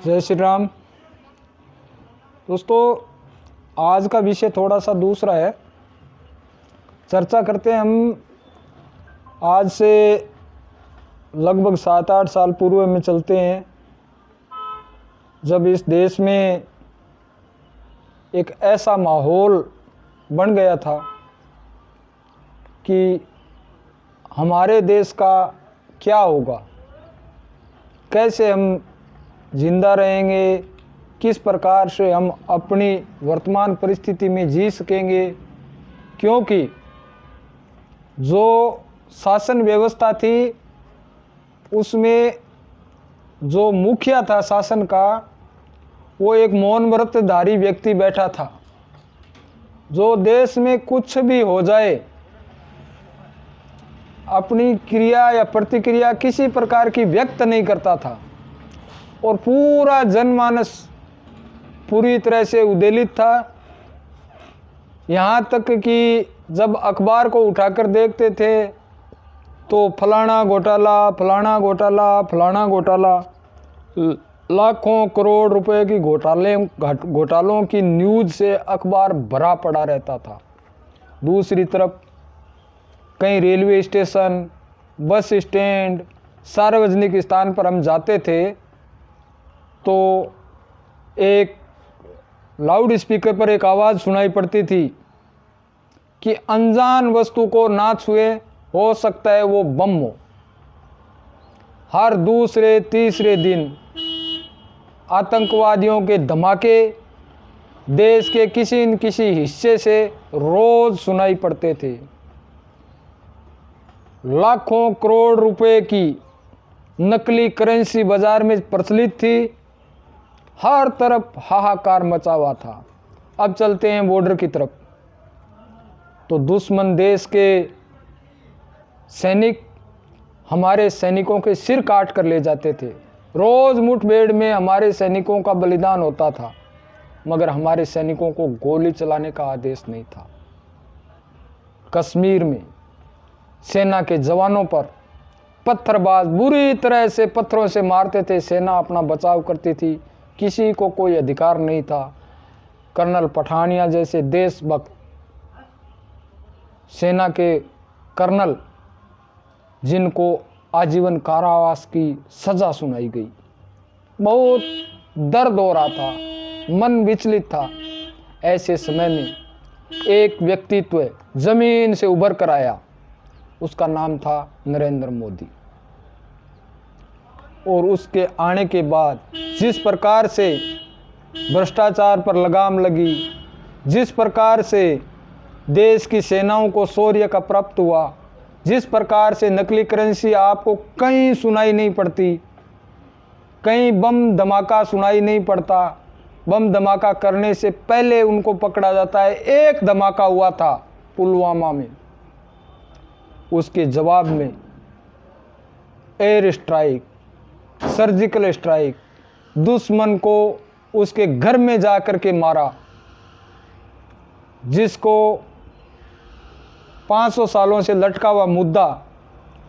जय श्री राम। दोस्तों, आज का विषय थोड़ा सा दूसरा है। चर्चा करते हैं हम आज से लगभग 7-8 साल पूर्व में चलते हैं, जब इस देश में एक ऐसा माहौल बन गया था कि हमारे देश का क्या होगा, कैसे हम जिंदा रहेंगे, किस प्रकार से हम अपनी वर्तमान परिस्थिति में जी सकेंगे। क्योंकि जो शासन व्यवस्था थी उसमें जो मुखिया था शासन का, वो एक मौन व्रतधारी व्यक्ति बैठा था, जो देश में कुछ भी हो जाए अपनी क्रिया या प्रतिक्रिया किसी प्रकार की व्यक्त नहीं करता था, और पूरा जनमानस पूरी तरह से उद्वेलित था। यहाँ तक कि जब अखबार को उठाकर देखते थे तो फलाना घोटाला, फलाना घोटाला, फलाना घोटाला, लाखों करोड़ रुपए की घोटालों की न्यूज़ से अखबार भरा पड़ा रहता था। दूसरी तरफ कहीं रेलवे स्टेशन, बस स्टैंड, सार्वजनिक स्थान पर हम जाते थे तो एक लाउड स्पीकर पर एक आवाज़ सुनाई पड़ती थी कि अनजान वस्तु को ना छुए, हो सकता है वो बम हो। हर दूसरे तीसरे दिन आतंकवादियों के धमाके देश के किसी न किसी हिस्से से रोज सुनाई पड़ते थे। लाखों करोड़ रुपए की नकली करेंसी बाजार में प्रचलित थी, हर तरफ हाहाकार मचा हुआ था। अब चलते हैं बॉर्डर की तरफ, तो दुश्मन देश के सैनिक हमारे सैनिकों के सिर काट कर ले जाते थे। रोज मुठभेड़ में हमारे सैनिकों का बलिदान होता था, मगर हमारे सैनिकों को गोली चलाने का आदेश नहीं था। कश्मीर में सेना के जवानों पर पत्थरबाज बुरी तरह से पत्थरों से मारते थे, सेना अपना बचाव करती थी, किसी को कोई अधिकार नहीं था। कर्नल पठानिया जैसे देशभक्त सेना के कर्नल, जिनको आजीवन कारावास की सजा सुनाई गई, बहुत दर्द हो रहा था, मन विचलित था। ऐसे समय में एक व्यक्तित्व जमीन से उभर कर आया, उसका नाम था नरेंद्र मोदी। और उसके आने के बाद जिस प्रकार से भ्रष्टाचार पर लगाम लगी, जिस प्रकार से देश की सेनाओं को शौर्य का प्राप्त हुआ, जिस प्रकार से नकली करेंसी आपको कहीं सुनाई नहीं पड़ती, कहीं बम धमाका सुनाई नहीं पड़ता, बम धमाका करने से पहले उनको पकड़ा जाता है। एक धमाका हुआ था पुलवामा में, उसके जवाब में एयर स्ट्राइक, सर्जिकल स्ट्राइक, दुश्मन को उसके घर में जा कर के मारा, जिसको 500 सालों से लटका हुआ मुद्दा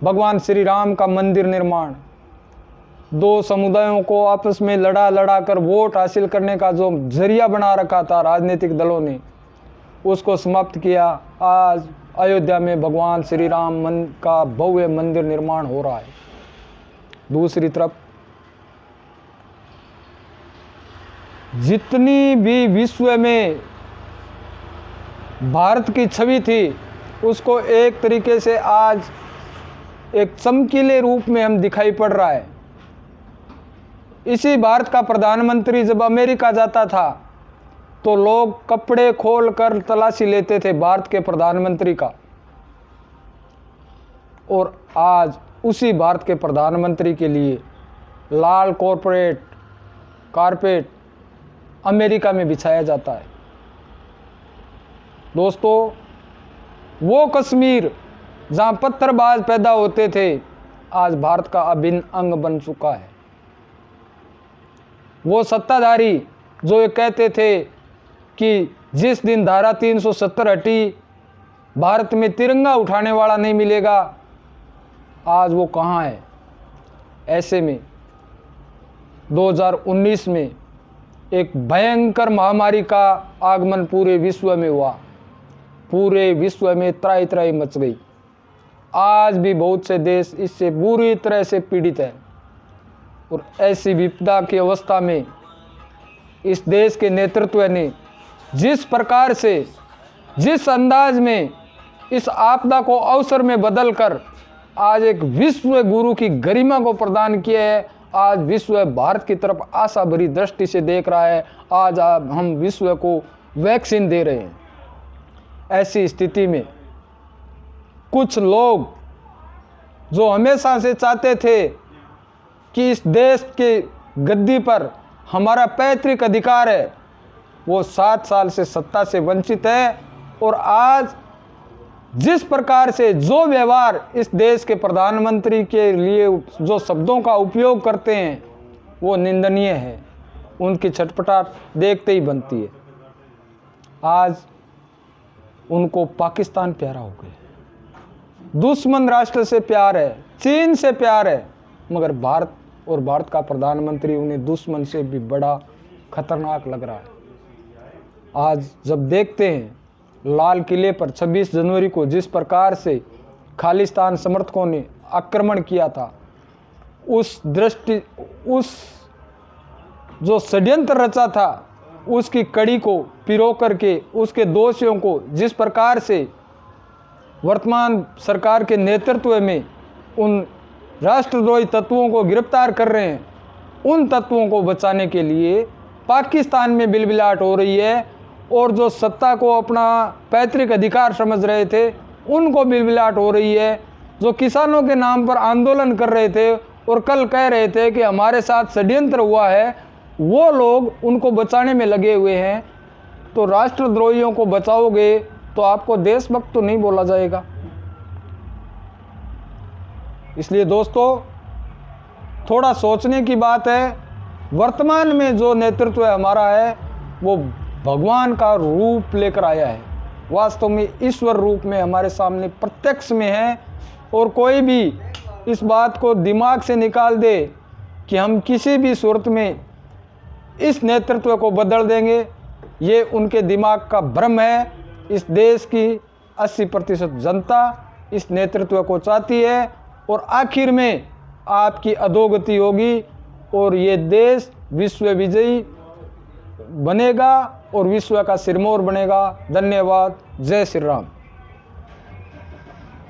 भगवान श्री राम का मंदिर निर्माण, दो समुदायों को आपस में लड़ा कर वोट हासिल करने का जो जरिया बना रखा था राजनीतिक दलों ने, उसको समाप्त किया। आज अयोध्या में भगवान श्री राम का भव्य मंदिर निर्माण हो रहा है। दूसरी तरफ जितनी भी विश्व में भारत की छवि थी, उसको एक तरीके से आज एक चमकीले रूप में हम दिखाई पड़ रहा है। इसी भारत का प्रधानमंत्री जब अमेरिका जाता था तो लोग कपड़े खोल कर तलाशी लेते थे भारत के प्रधानमंत्री का, और आज उसी भारत के प्रधानमंत्री के लिए लाल कारपेट अमेरिका में बिछाया जाता है। दोस्तों, वो कश्मीर जहां पत्थरबाज पैदा होते थे, आज भारत का अभिन्न अंग बन चुका है। वो सत्ताधारी जो ये कहते थे कि जिस दिन धारा 370 हटी, भारत में तिरंगा उठाने वाला नहीं मिलेगा, आज वो कहाँ है। ऐसे में 2019 में एक भयंकर महामारी का आगमन पूरे विश्व में हुआ। पूरे विश्व में त्राही त्राही मच गई। आज भी बहुत से देश इससे बुरी तरह से पीड़ित हैं। और ऐसी विपदा की अवस्था में इस देश के नेतृत्व ने जिस प्रकार से, जिस अंदाज में इस आपदा को अवसर में बदलकर आज एक विश्व गुरु की गरिमा को प्रदान किया है। आज विश्व भारत की तरफ आशा भरी दृष्टि से देख रहा है। आज हम विश्व को वैक्सीन दे रहे हैं। ऐसी स्थिति में कुछ लोग जो हमेशा से चाहते थे कि इस देश के गद्दी पर हमारा पैतृक अधिकार है, वो 7 साल से सत्ता से वंचित है। और आज जिस प्रकार से जो व्यवहार इस देश के प्रधानमंत्री के लिए जो शब्दों का उपयोग करते हैं वो निंदनीय है। उनकी छटपटाहट देखते ही बनती है। आज उनको पाकिस्तान प्यारा हो गया, दुश्मन राष्ट्र से प्यार है, चीन से प्यार है, मगर भारत और भारत का प्रधानमंत्री उन्हें दुश्मन से भी बड़ा खतरनाक लग रहा है। आज जब देखते हैं लाल किले पर 26 जनवरी को जिस प्रकार से खालिस्तान समर्थकों ने आक्रमण किया था, उस जो षड्यंत्र रचा था उसकी कड़ी को पिरो करके उसके दोषियों को जिस प्रकार से वर्तमान सरकार के नेतृत्व में उन राष्ट्रद्रोही तत्वों को गिरफ्तार कर रहे हैं, उन तत्वों को बचाने के लिए पाकिस्तान में बिलबिलाहट हो रही है। और जो सत्ता को अपना पैतृक अधिकार समझ रहे थे उनको बिलबिलाहट हो रही है। जो किसानों के नाम पर आंदोलन कर रहे थे और कल कह रहे थे कि हमारे साथ षड्यंत्र हुआ है, वो लोग उनको बचाने में लगे हुए हैं। तो राष्ट्रद्रोहियों को बचाओगे तो आपको देशभक्त तो नहीं बोला जाएगा। इसलिए दोस्तों थोड़ा सोचने की बात है। वर्तमान में जो नेतृत्व हमारा है वो भगवान का रूप लेकर आया है, वास्तव में ईश्वर रूप में हमारे सामने प्रत्यक्ष में है। और कोई भी इस बात को दिमाग से निकाल दे कि हम किसी भी सूरत में इस नेतृत्व को बदल देंगे, ये उनके दिमाग का भ्रम है। इस देश की 80% जनता इस नेतृत्व को चाहती है और आखिर में आपकी अधोगति होगी और ये देश विश्व विजयी बनेगा और विश्व का सिरमौर बनेगा। धन्यवाद। जय श्री राम।